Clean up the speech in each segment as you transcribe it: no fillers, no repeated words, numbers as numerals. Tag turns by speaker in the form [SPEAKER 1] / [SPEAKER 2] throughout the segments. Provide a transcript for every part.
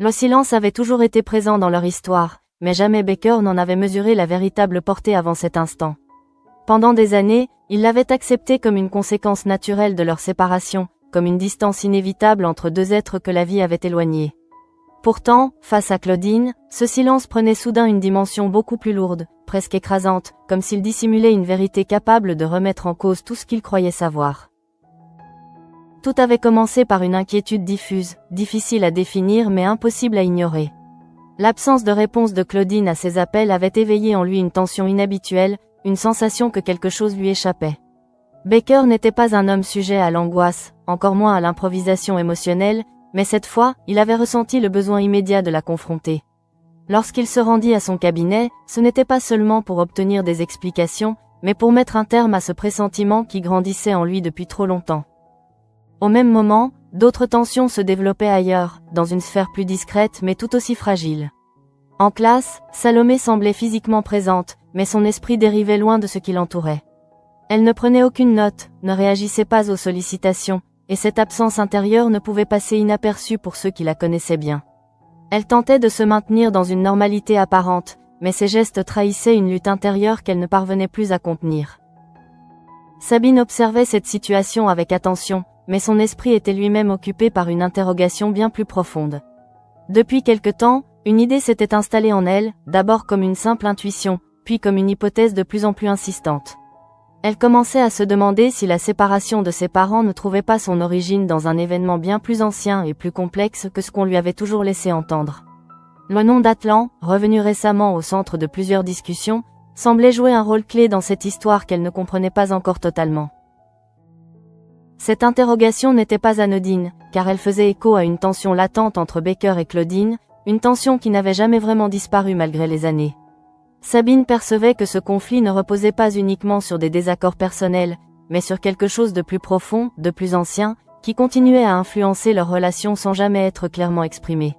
[SPEAKER 1] Le silence avait toujours été présent dans leur histoire, mais jamais Baker n'en avait mesuré la véritable portée avant cet instant. Pendant des années, il l'avait accepté comme une conséquence naturelle de leur séparation, comme une distance inévitable entre deux êtres que la vie avait éloignés. Pourtant, face à Claudine, ce silence prenait soudain une dimension beaucoup plus lourde, presque écrasante, comme s'il dissimulait une vérité capable de remettre en cause tout ce qu'il croyait savoir. Tout avait commencé par une inquiétude diffuse, difficile à définir mais impossible à ignorer. L'absence de réponse de Claudine à ses appels avait éveillé en lui une tension inhabituelle, une sensation que quelque chose lui échappait. Baker n'était pas un homme sujet à l'angoisse, encore moins à l'improvisation émotionnelle, mais cette fois, il avait ressenti le besoin immédiat de la confronter. Lorsqu'il se rendit à son cabinet, ce n'était pas seulement pour obtenir des explications, mais pour mettre un terme à ce pressentiment qui grandissait en lui depuis trop longtemps. Au même moment, d'autres tensions se développaient ailleurs, dans une sphère plus discrète mais tout aussi fragile. En classe, Salomé semblait physiquement présente, mais son esprit dérivait loin de ce qui l'entourait. Elle ne prenait aucune note, ne réagissait pas aux sollicitations, et cette absence intérieure ne pouvait passer inaperçue pour ceux qui la connaissaient bien. Elle tentait de se maintenir dans une normalité apparente, mais ses gestes trahissaient une lutte intérieure qu'elle ne parvenait plus à contenir. Sabine observait cette situation avec attention, mais son esprit était lui-même occupé par une interrogation bien plus profonde. Depuis quelque temps, une idée s'était installée en elle, d'abord comme une simple intuition, puis comme une hypothèse de plus en plus insistante. Elle commençait à se demander si la séparation de ses parents ne trouvait pas son origine dans un événement bien plus ancien et plus complexe que ce qu'on lui avait toujours laissé entendre. Le nom d'Atlan, revenu récemment au centre de plusieurs discussions, semblait jouer un rôle clé dans cette histoire qu'elle ne comprenait pas encore totalement. Cette interrogation n'était pas anodine, car elle faisait écho à une tension latente entre Baker et Claudine, une tension qui n'avait jamais vraiment disparu malgré les années. Sabine percevait que ce conflit ne reposait pas uniquement sur des désaccords personnels, mais sur quelque chose de plus profond, de plus ancien, qui continuait à influencer leur relation sans jamais être clairement exprimé.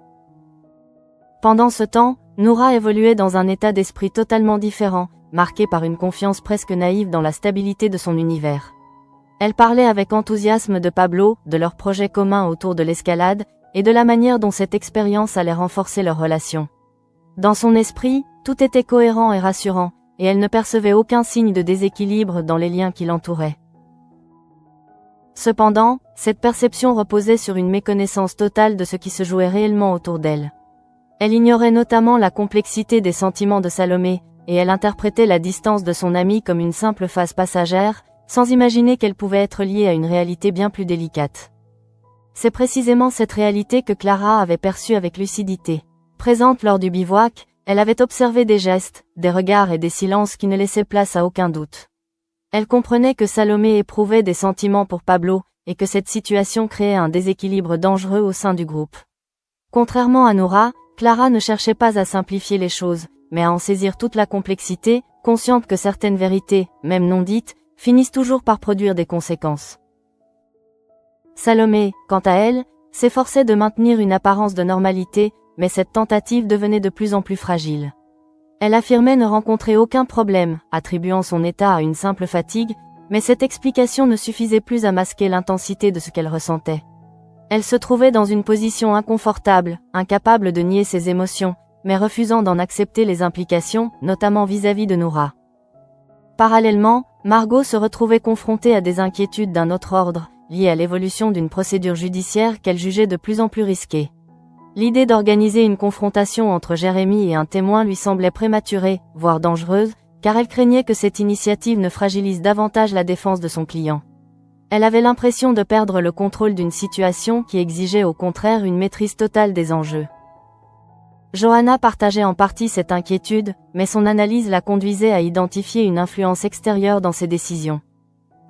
[SPEAKER 1] Pendant ce temps, Noura évoluait dans un état d'esprit totalement différent, marqué par une confiance presque naïve dans la stabilité de son univers. Elle parlait avec enthousiasme de Pablo, de leurs projets communs autour de l'escalade, et de la manière dont cette expérience allait renforcer leur relation. Dans son esprit, tout était cohérent et rassurant, et elle ne percevait aucun signe de déséquilibre dans les liens qui l'entouraient. Cependant, cette perception reposait sur une méconnaissance totale de ce qui se jouait réellement autour d'elle. Elle ignorait notamment la complexité des sentiments de Salomé, et elle interprétait la distance de son amie comme une simple phase passagère, sans imaginer qu'elle pouvait être liée à une réalité bien plus délicate. C'est précisément cette réalité que Clara avait perçue avec lucidité. Présente lors du bivouac, elle avait observé des gestes, des regards et des silences qui ne laissaient place à aucun doute. Elle comprenait que Salomé éprouvait des sentiments pour Pablo, et que cette situation créait un déséquilibre dangereux au sein du groupe. Contrairement à Noura, Clara ne cherchait pas à simplifier les choses, mais à en saisir toute la complexité, consciente que certaines vérités, même non dites, finissent toujours par produire des conséquences. Salomé, quant à elle, s'efforçait de maintenir une apparence de normalité, mais cette tentative devenait de plus en plus fragile. Elle affirmait ne rencontrer aucun problème, attribuant son état à une simple fatigue, mais cette explication ne suffisait plus à masquer l'intensité de ce qu'elle ressentait. Elle se trouvait dans une position inconfortable, incapable de nier ses émotions, mais refusant d'en accepter les implications, notamment vis-à-vis de Noura. Parallèlement, Margot se retrouvait confrontée à des inquiétudes d'un autre ordre, liées à l'évolution d'une procédure judiciaire qu'elle jugeait de plus en plus risquée. L'idée d'organiser une confrontation entre Jérémy et un témoin lui semblait prématurée, voire dangereuse, car elle craignait que cette initiative ne fragilise davantage la défense de son client. Elle avait l'impression de perdre le contrôle d'une situation qui exigeait au contraire une maîtrise totale des enjeux. Johanna partageait en partie cette inquiétude, mais son analyse la conduisait à identifier une influence extérieure dans ses décisions.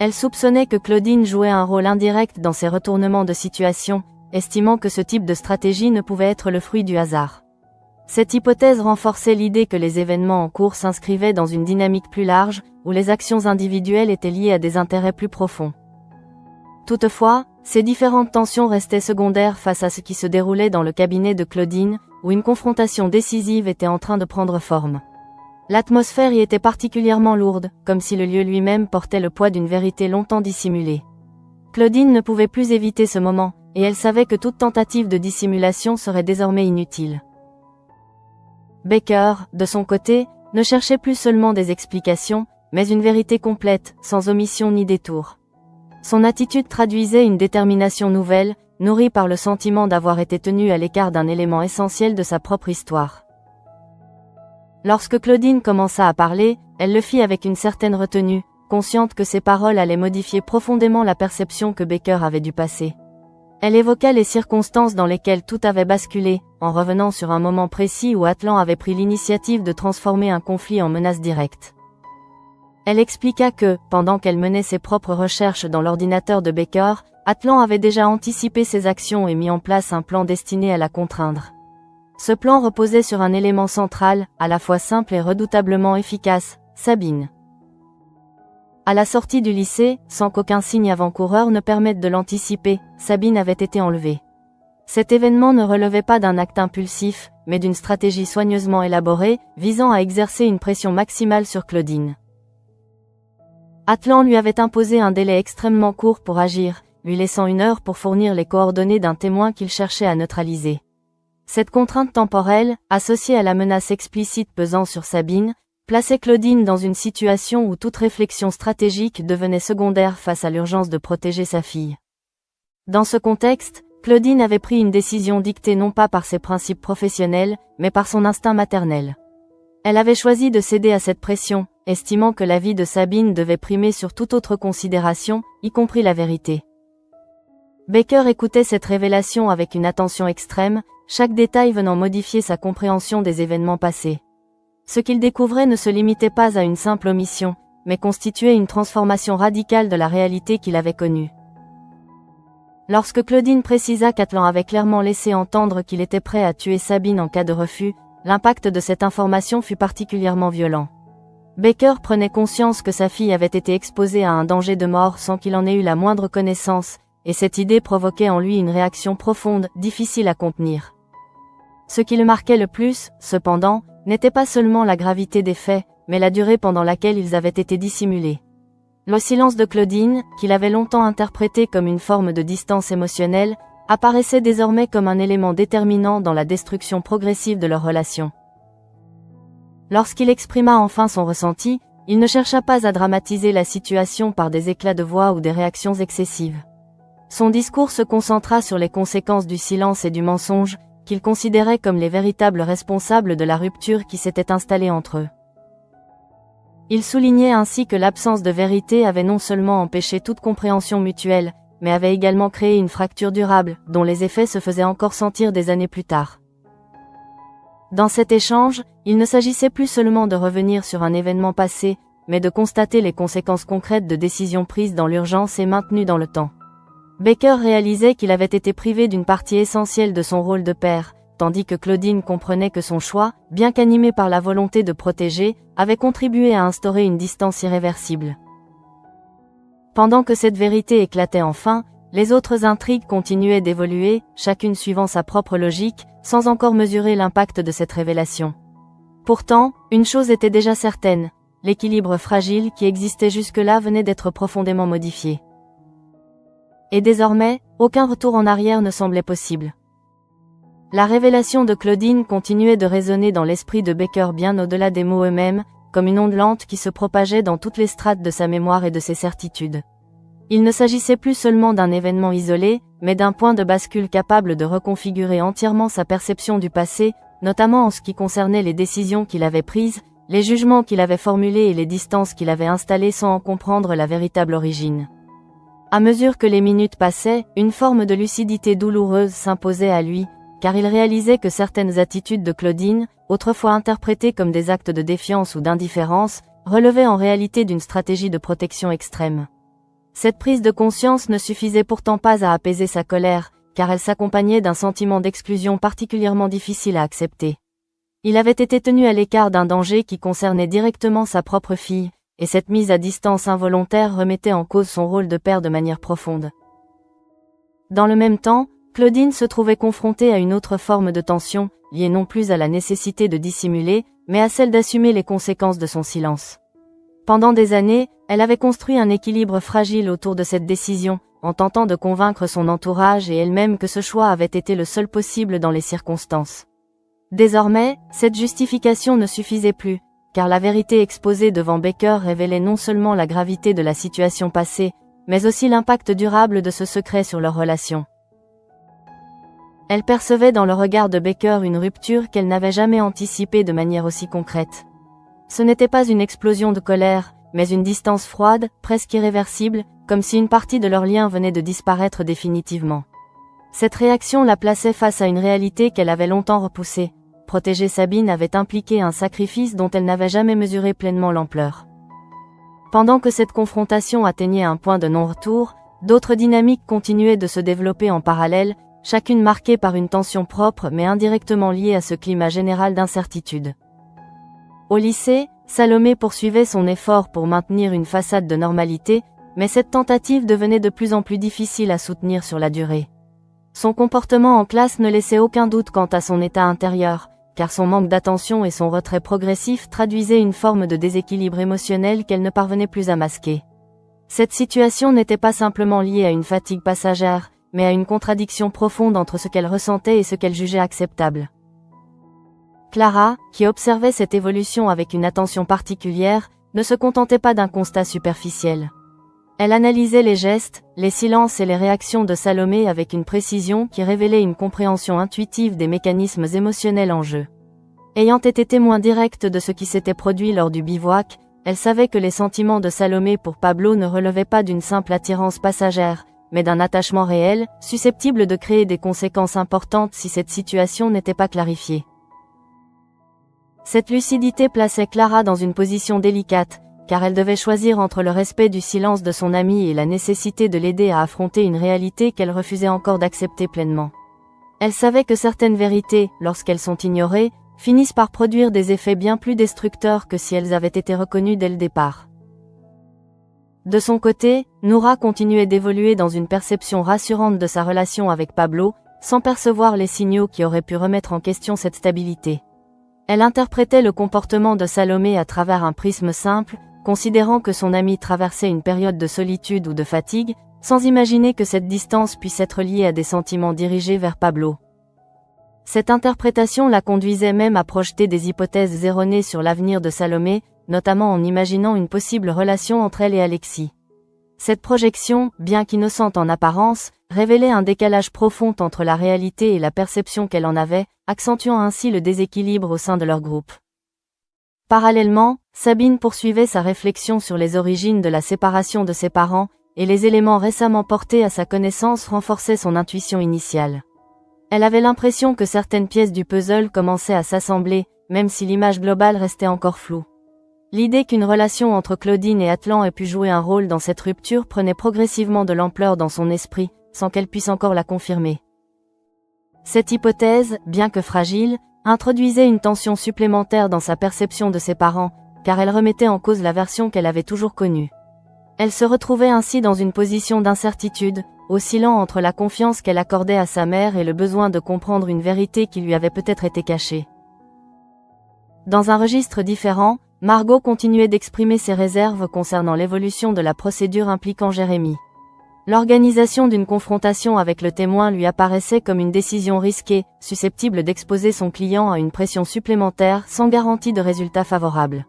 [SPEAKER 1] Elle soupçonnait que Claudine jouait un rôle indirect dans ces retournements de situation, estimant que ce type de stratégie ne pouvait être le fruit du hasard. Cette hypothèse renforçait l'idée que les événements en cours s'inscrivaient dans une dynamique plus large, où les actions individuelles étaient liées à des intérêts plus profonds. Toutefois, ces différentes tensions restaient secondaires face à ce qui se déroulait dans le cabinet de Claudine, où une confrontation décisive était en train de prendre forme. L'atmosphère y était particulièrement lourde, comme si le lieu lui-même portait le poids d'une vérité longtemps dissimulée. Claudine ne pouvait plus éviter ce moment, et elle savait que toute tentative de dissimulation serait désormais inutile. Baker, de son côté, ne cherchait plus seulement des explications, mais une vérité complète, sans omission ni détour. Son attitude traduisait une détermination nouvelle, nourrie par le sentiment d'avoir été tenu à l'écart d'un élément essentiel de sa propre histoire. Lorsque Claudine commença à parler, elle le fit avec une certaine retenue, consciente que ses paroles allaient modifier profondément la perception que Baker avait du passé. Elle évoqua les circonstances dans lesquelles tout avait basculé, en revenant sur un moment précis où Atlan avait pris l'initiative de transformer un conflit en menace directe. Elle expliqua que, pendant qu'elle menait ses propres recherches dans l'ordinateur de Baker, Atlan avait déjà anticipé ses actions et mis en place un plan destiné à la contraindre. Ce plan reposait sur un élément central, à la fois simple et redoutablement efficace, Sabine. À la sortie du lycée, sans qu'aucun signe avant-coureur ne permette de l'anticiper, Sabine avait été enlevée. Cet événement ne relevait pas d'un acte impulsif, mais d'une stratégie soigneusement élaborée, visant à exercer une pression maximale sur Claudine. Atlan lui avait imposé un délai extrêmement court pour agir, lui laissant 1 heure pour fournir les coordonnées d'un témoin qu'il cherchait à neutraliser. Cette contrainte temporelle, associée à la menace explicite pesant sur Sabine, plaçait Claudine dans une situation où toute réflexion stratégique devenait secondaire face à l'urgence de protéger sa fille. Dans ce contexte, Claudine avait pris une décision dictée non pas par ses principes professionnels, mais par son instinct maternel. Elle avait choisi de céder à cette pression, estimant que la vie de Sabine devait primer sur toute autre considération, y compris la vérité. Baker écoutait cette révélation avec une attention extrême, chaque détail venant modifier sa compréhension des événements passés. Ce qu'il découvrait ne se limitait pas à une simple omission, mais constituait une transformation radicale de la réalité qu'il avait connue. Lorsque Claudine précisa qu'Atlan avait clairement laissé entendre qu'il était prêt à tuer Sabine en cas de refus, l'impact de cette information fut particulièrement violent. Baker prenait conscience que sa fille avait été exposée à un danger de mort sans qu'il en ait eu la moindre connaissance, et cette idée provoquait en lui une réaction profonde, difficile à contenir. Ce qui le marquait le plus, cependant, n'était pas seulement la gravité des faits, mais la durée pendant laquelle ils avaient été dissimulés. Le silence de Claudine, qu'il avait longtemps interprété comme une forme de distance émotionnelle, apparaissait désormais comme un élément déterminant dans la destruction progressive de leur relation. Lorsqu'il exprima enfin son ressenti, il ne chercha pas à dramatiser la situation par des éclats de voix ou des réactions excessives. Son discours se concentra sur les conséquences du silence et du mensonge, qu'il considérait comme les véritables responsables de la rupture qui s'était installée entre eux. Il soulignait ainsi que l'absence de vérité avait non seulement empêché toute compréhension mutuelle, mais avait également créé une fracture durable, dont les effets se faisaient encore sentir des années plus tard. Dans cet échange, il ne s'agissait plus seulement de revenir sur un événement passé, mais de constater les conséquences concrètes de décisions prises dans l'urgence et maintenues dans le temps. Baker réalisait qu'il avait été privé d'une partie essentielle de son rôle de père, tandis que Claudine comprenait que son choix, bien qu'animé par la volonté de protéger, avait contribué à instaurer une distance irréversible. Pendant que cette vérité éclatait enfin, les autres intrigues continuaient d'évoluer, chacune suivant sa propre logique, sans encore mesurer l'impact de cette révélation. Pourtant, une chose était déjà certaine, l'équilibre fragile qui existait jusque-là venait d'être profondément modifié. Et désormais, aucun retour en arrière ne semblait possible. La révélation de Claudine continuait de résonner dans l'esprit de Baker bien au-delà des mots eux-mêmes, comme une onde lente qui se propageait dans toutes les strates de sa mémoire et de ses certitudes. Il ne s'agissait plus seulement d'un événement isolé, mais d'un point de bascule capable de reconfigurer entièrement sa perception du passé, notamment en ce qui concernait les décisions qu'il avait prises, les jugements qu'il avait formulés et les distances qu'il avait installées sans en comprendre la véritable origine. À mesure que les minutes passaient, une forme de lucidité douloureuse s'imposait à lui, car il réalisait que certaines attitudes de Claudine, autrefois interprétées comme des actes de défiance ou d'indifférence, relevaient en réalité d'une stratégie de protection extrême. Cette prise de conscience ne suffisait pourtant pas à apaiser sa colère, car elle s'accompagnait d'un sentiment d'exclusion particulièrement difficile à accepter. Il avait été tenu à l'écart d'un danger qui concernait directement sa propre fille, et cette mise à distance involontaire remettait en cause son rôle de père de manière profonde. Dans le même temps, Claudine se trouvait confrontée à une autre forme de tension, liée non plus à la nécessité de dissimuler, mais à celle d'assumer les conséquences de son silence. Pendant des années, elle avait construit un équilibre fragile autour de cette décision, en tentant de convaincre son entourage et elle-même que ce choix avait été le seul possible dans les circonstances. Désormais, cette justification ne suffisait plus, car la vérité exposée devant Baker révélait non seulement la gravité de la situation passée, mais aussi l'impact durable de ce secret sur leur relation. Elle percevait dans le regard de Baker une rupture qu'elle n'avait jamais anticipée de manière aussi concrète. Ce n'était pas une explosion de colère, mais une distance froide, presque irréversible, comme si une partie de leur lien venait de disparaître définitivement. Cette réaction la plaçait face à une réalité qu'elle avait longtemps repoussée. Protéger Sabine avait impliqué un sacrifice dont elle n'avait jamais mesuré pleinement l'ampleur. Pendant que cette confrontation atteignait un point de non-retour, d'autres dynamiques continuaient de se développer en parallèle, chacune marquée par une tension propre mais indirectement liée à ce climat général d'incertitude. Au lycée, Salomé poursuivait son effort pour maintenir une façade de normalité, mais cette tentative devenait de plus en plus difficile à soutenir sur la durée. Son comportement en classe ne laissait aucun doute quant à son état intérieur, car son manque d'attention et son retrait progressif traduisaient une forme de déséquilibre émotionnel qu'elle ne parvenait plus à masquer. Cette situation n'était pas simplement liée à une fatigue passagère, mais à une contradiction profonde entre ce qu'elle ressentait et ce qu'elle jugeait acceptable. Clara, qui observait cette évolution avec une attention particulière, ne se contentait pas d'un constat superficiel. Elle analysait les gestes, les silences et les réactions de Salomé avec une précision qui révélait une compréhension intuitive des mécanismes émotionnels en jeu. Ayant été témoin direct de ce qui s'était produit lors du bivouac, elle savait que les sentiments de Salomé pour Pablo ne relevaient pas d'une simple attirance passagère, mais d'un attachement réel, susceptible de créer des conséquences importantes si cette situation n'était pas clarifiée. Cette lucidité plaçait Clara dans une position délicate, car elle devait choisir entre le respect du silence de son amie et la nécessité de l'aider à affronter une réalité qu'elle refusait encore d'accepter pleinement. Elle savait que certaines vérités, lorsqu'elles sont ignorées, finissent par produire des effets bien plus destructeurs que si elles avaient été reconnues dès le départ. De son côté, Noura continuait d'évoluer dans une perception rassurante de sa relation avec Pablo, sans percevoir les signaux qui auraient pu remettre en question cette stabilité. Elle interprétait le comportement de Salomé à travers un prisme simple, considérant que son ami traversait une période de solitude ou de fatigue, sans imaginer que cette distance puisse être liée à des sentiments dirigés vers Pablo. Cette interprétation la conduisait même à projeter des hypothèses erronées sur l'avenir de Salomé, notamment en imaginant une possible relation entre elle et Alexis. Cette projection, bien qu'innocente en apparence, révélait un décalage profond entre la réalité et la perception qu'elle en avait, accentuant ainsi le déséquilibre au sein de leur groupe. Parallèlement, Sabine poursuivait sa réflexion sur les origines de la séparation de ses parents, et les éléments récemment portés à sa connaissance renforçaient son intuition initiale. Elle avait l'impression que certaines pièces du puzzle commençaient à s'assembler, même si l'image globale restait encore floue. L'idée qu'une relation entre Claudine et Atlan ait pu jouer un rôle dans cette rupture prenait progressivement de l'ampleur dans son esprit, sans qu'elle puisse encore la confirmer. Cette hypothèse, bien que fragile, introduisait une tension supplémentaire dans sa perception de ses parents, car elle remettait en cause la version qu'elle avait toujours connue. Elle se retrouvait ainsi dans une position d'incertitude, oscillant entre la confiance qu'elle accordait à sa mère et le besoin de comprendre une vérité qui lui avait peut-être été cachée. Dans un registre différent, Margot continuait d'exprimer ses réserves concernant l'évolution de la procédure impliquant Jérémy. L'organisation d'une confrontation avec le témoin lui apparaissait comme une décision risquée, susceptible d'exposer son client à une pression supplémentaire sans garantie de résultats favorables.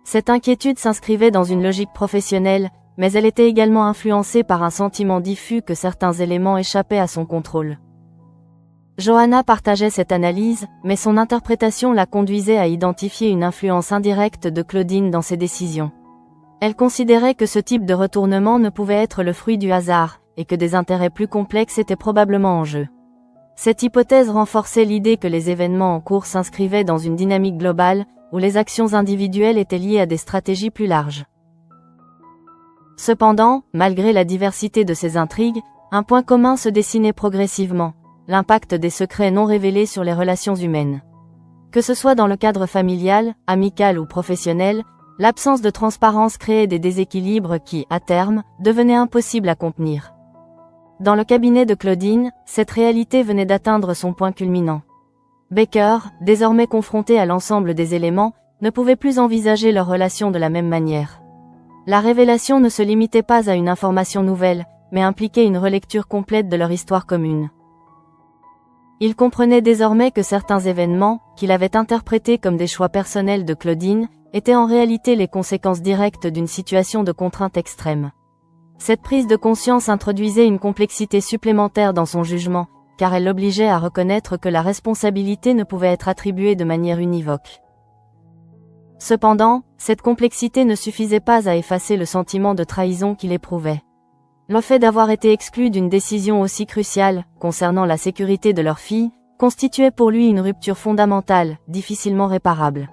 [SPEAKER 1] Cette inquiétude s'inscrivait dans une logique professionnelle, mais elle était également influencée par un sentiment diffus que certains éléments échappaient à son contrôle. Johanna partageait cette analyse, mais son interprétation la conduisait à identifier une influence indirecte de Claudine dans ses décisions. Elle considérait que ce type de retournement ne pouvait être le fruit du hasard, et que des intérêts plus complexes étaient probablement en jeu. Cette hypothèse renforçait l'idée que les événements en cours s'inscrivaient dans une dynamique globale, où les actions individuelles étaient liées à des stratégies plus larges. Cependant, malgré la diversité de ces intrigues, un point commun se dessinait progressivement: l'impact des secrets non révélés sur les relations humaines. Que ce soit dans le cadre familial, amical ou professionnel, l'absence de transparence créait des déséquilibres qui, à terme, devenaient impossibles à contenir. Dans le cabinet de Claudine, cette réalité venait d'atteindre son point culminant. Baker, désormais confronté à l'ensemble des éléments, ne pouvait plus envisager leur relation de la même manière. La révélation ne se limitait pas à une information nouvelle, mais impliquait une relecture complète de leur histoire commune. Il comprenait désormais que certains événements, qu'il avait interprétés comme des choix personnels de Claudine, étaient en réalité les conséquences directes d'une situation de contrainte extrême. Cette prise de conscience introduisait une complexité supplémentaire dans son jugement, car elle l'obligeait à reconnaître que la responsabilité ne pouvait être attribuée de manière univoque. Cependant, cette complexité ne suffisait pas à effacer le sentiment de trahison qu'il éprouvait. Le fait d'avoir été exclu d'une décision aussi cruciale, concernant la sécurité de leur fille, constituait pour lui une rupture fondamentale, difficilement réparable.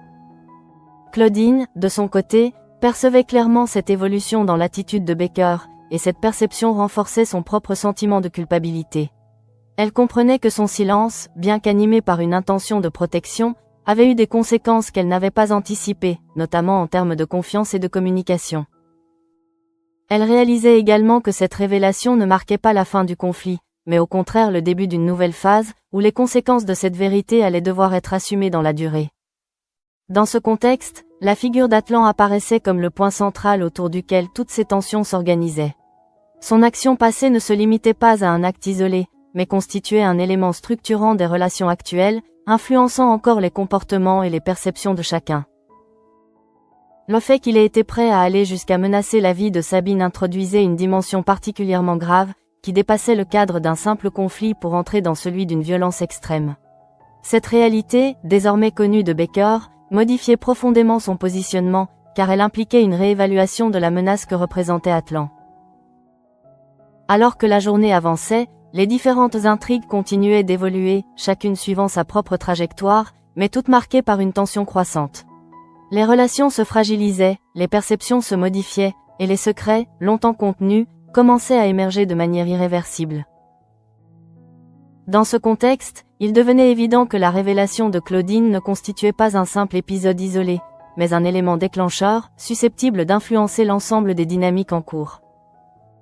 [SPEAKER 1] Claudine, de son côté, percevait clairement cette évolution dans l'attitude de Baker, et cette perception renforçait son propre sentiment de culpabilité. Elle comprenait que son silence, bien qu'animé par une intention de protection, avait eu des conséquences qu'elle n'avait pas anticipées, notamment en termes de confiance et de communication. Elle réalisait également que cette révélation ne marquait pas la fin du conflit, mais au contraire le début d'une nouvelle phase, où les conséquences de cette vérité allaient devoir être assumées dans la durée. Dans ce contexte, la figure d'Atlan apparaissait comme le point central autour duquel toutes ces tensions s'organisaient. Son action passée ne se limitait pas à un acte isolé, mais constituait un élément structurant des relations actuelles, influençant encore les comportements et les perceptions de chacun. Le fait qu'il ait été prêt à aller jusqu'à menacer la vie de Sabine introduisait une dimension particulièrement grave, qui dépassait le cadre d'un simple conflit pour entrer dans celui d'une violence extrême. Cette réalité, désormais connue de Baker, modifiait profondément son positionnement, car elle impliquait une réévaluation de la menace que représentait Atlan. Alors que la journée avançait, les différentes intrigues continuaient d'évoluer, chacune suivant sa propre trajectoire, mais toutes marquées par une tension croissante. Les relations se fragilisaient, les perceptions se modifiaient, et les secrets, longtemps contenus, commençaient à émerger de manière irréversible. Dans ce contexte, il devenait évident que la révélation de Claudine ne constituait pas un simple épisode isolé, mais un élément déclencheur, susceptible d'influencer l'ensemble des dynamiques en cours.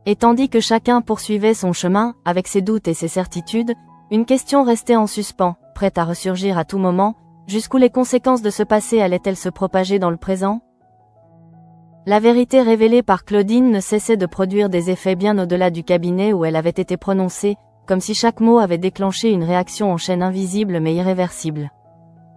[SPEAKER 1] Et tandis que chacun poursuivait son chemin, avec ses doutes et ses certitudes, une question restait en suspens, prête à ressurgir à tout moment, jusqu'où les conséquences de ce passé allaient-elles se propager dans le présent ? La vérité révélée par Claudine ne cessait de produire des effets bien au-delà du cabinet où elle avait été prononcée, comme si chaque mot avait déclenché une réaction en chaîne invisible mais irréversible.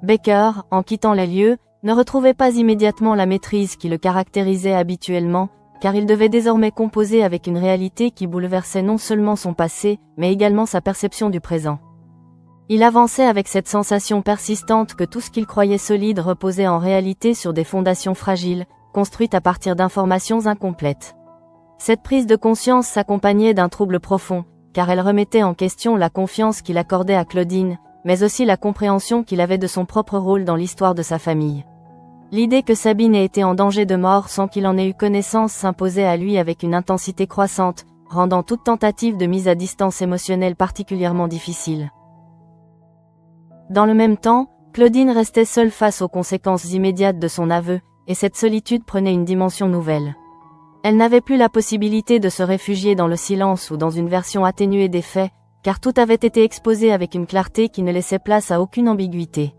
[SPEAKER 1] Baker, en quittant les lieux, ne retrouvait pas immédiatement la maîtrise qui le caractérisait habituellement, car il devait désormais composer avec une réalité qui bouleversait non seulement son passé, mais également sa perception du présent. Il avançait avec cette sensation persistante que tout ce qu'il croyait solide reposait en réalité sur des fondations fragiles, construites à partir d'informations incomplètes. Cette prise de conscience s'accompagnait d'un trouble profond, car elle remettait en question la confiance qu'il accordait à Claudine, mais aussi la compréhension qu'il avait de son propre rôle dans l'histoire de sa famille. L'idée que Sabine ait été en danger de mort sans qu'il en ait eu connaissance s'imposait à lui avec une intensité croissante, rendant toute tentative de mise à distance émotionnelle particulièrement difficile. Dans le même temps, Claudine restait seule face aux conséquences immédiates de son aveu, et cette solitude prenait une dimension nouvelle. Elle n'avait plus la possibilité de se réfugier dans le silence ou dans une version atténuée des faits, car tout avait été exposé avec une clarté qui ne laissait place à aucune ambiguïté.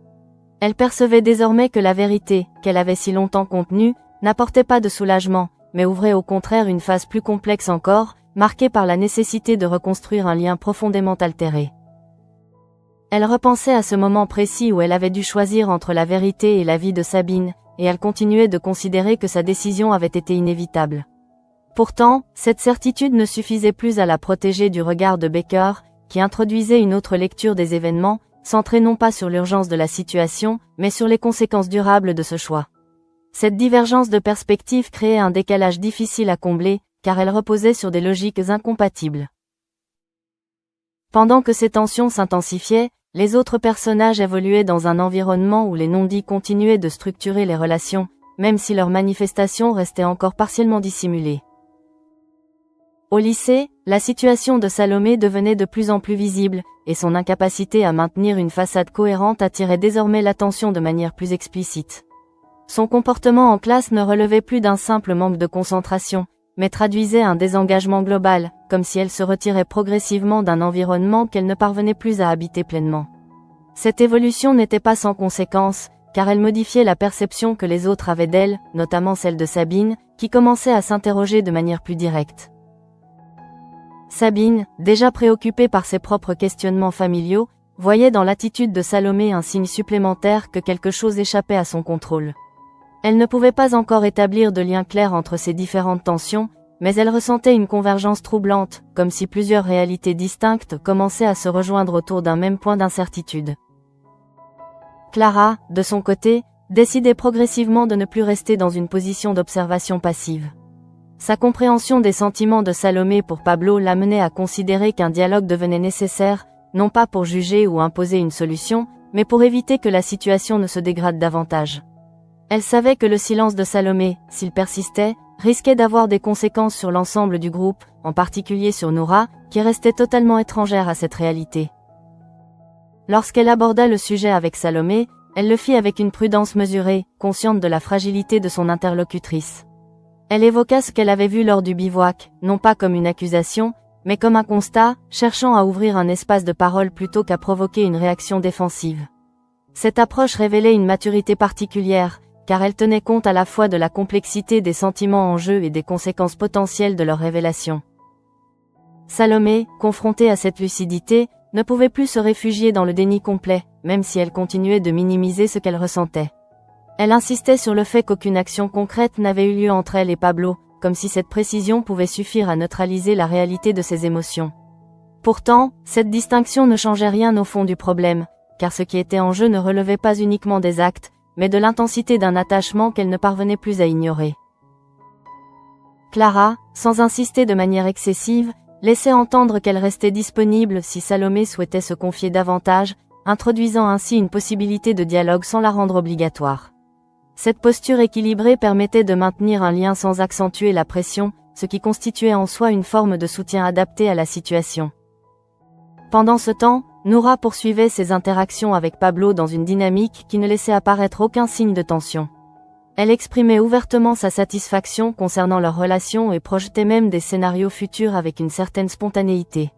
[SPEAKER 1] Elle percevait désormais que la vérité, qu'elle avait si longtemps contenue, n'apportait pas de soulagement, mais ouvrait au contraire une phase plus complexe encore, marquée par la nécessité de reconstruire un lien profondément altéré. Elle repensait à ce moment précis où elle avait dû choisir entre la vérité et la vie de Sabine, et elle continuait de considérer que sa décision avait été inévitable. Pourtant, cette certitude ne suffisait plus à la protéger du regard de Baker, qui introduisait une autre lecture des événements, centrée non pas sur l'urgence de la situation, mais sur les conséquences durables de ce choix. Cette divergence de perspective créait un décalage difficile à combler, car elle reposait sur des logiques incompatibles. Pendant que ces tensions s'intensifiaient, les autres personnages évoluaient dans un environnement où les non-dits continuaient de structurer les relations, même si leurs manifestations restaient encore partiellement dissimulées. Au lycée, la situation de Salomé devenait de plus en plus visible, et son incapacité à maintenir une façade cohérente attirait désormais l'attention de manière plus explicite. Son comportement en classe ne relevait plus d'un simple manque de concentration, mais traduisait un désengagement global, comme si elle se retirait progressivement d'un environnement qu'elle ne parvenait plus à habiter pleinement. Cette évolution n'était pas sans conséquence, car elle modifiait la perception que les autres avaient d'elle, notamment celle de Sabine, qui commençait à s'interroger de manière plus directe. Sabine, déjà préoccupée par ses propres questionnements familiaux, voyait dans l'attitude de Salomé un signe supplémentaire que quelque chose échappait à son contrôle. Elle ne pouvait pas encore établir de lien clair entre ces différentes tensions, mais elle ressentait une convergence troublante, comme si plusieurs réalités distinctes commençaient à se rejoindre autour d'un même point d'incertitude. Clara, de son côté, décidait progressivement de ne plus rester dans une position d'observation passive. Sa compréhension des sentiments de Salomé pour Pablo l'amenait à considérer qu'un dialogue devenait nécessaire, non pas pour juger ou imposer une solution, mais pour éviter que la situation ne se dégrade davantage. Elle savait que le silence de Salomé, s'il persistait, risquait d'avoir des conséquences sur l'ensemble du groupe, en particulier sur Noura, qui restait totalement étrangère à cette réalité. Lorsqu'elle aborda le sujet avec Salomé, elle le fit avec une prudence mesurée, consciente de la fragilité de son interlocutrice. Elle évoqua ce qu'elle avait vu lors du bivouac, non pas comme une accusation, mais comme un constat, cherchant à ouvrir un espace de parole plutôt qu'à provoquer une réaction défensive. Cette approche révélait une maturité particulière, car elle tenait compte à la fois de la complexité des sentiments en jeu et des conséquences potentielles de leur révélation. Salomé, confrontée à cette lucidité, ne pouvait plus se réfugier dans le déni complet, même si elle continuait de minimiser ce qu'elle ressentait. Elle insistait sur le fait qu'aucune action concrète n'avait eu lieu entre elle et Pablo, comme si cette précision pouvait suffire à neutraliser la réalité de ses émotions. Pourtant, cette distinction ne changeait rien au fond du problème, car ce qui était en jeu ne relevait pas uniquement des actes, mais de l'intensité d'un attachement qu'elle ne parvenait plus à ignorer. Clara, sans insister de manière excessive, laissait entendre qu'elle restait disponible si Salomé souhaitait se confier davantage, introduisant ainsi une possibilité de dialogue sans la rendre obligatoire. Cette posture équilibrée permettait de maintenir un lien sans accentuer la pression, ce qui constituait en soi une forme de soutien adapté à la situation. Pendant ce temps, Noura poursuivait ses interactions avec Pablo dans une dynamique qui ne laissait apparaître aucun signe de tension. Elle exprimait ouvertement sa satisfaction concernant leur relation et projetait même des scénarios futurs avec une certaine spontanéité.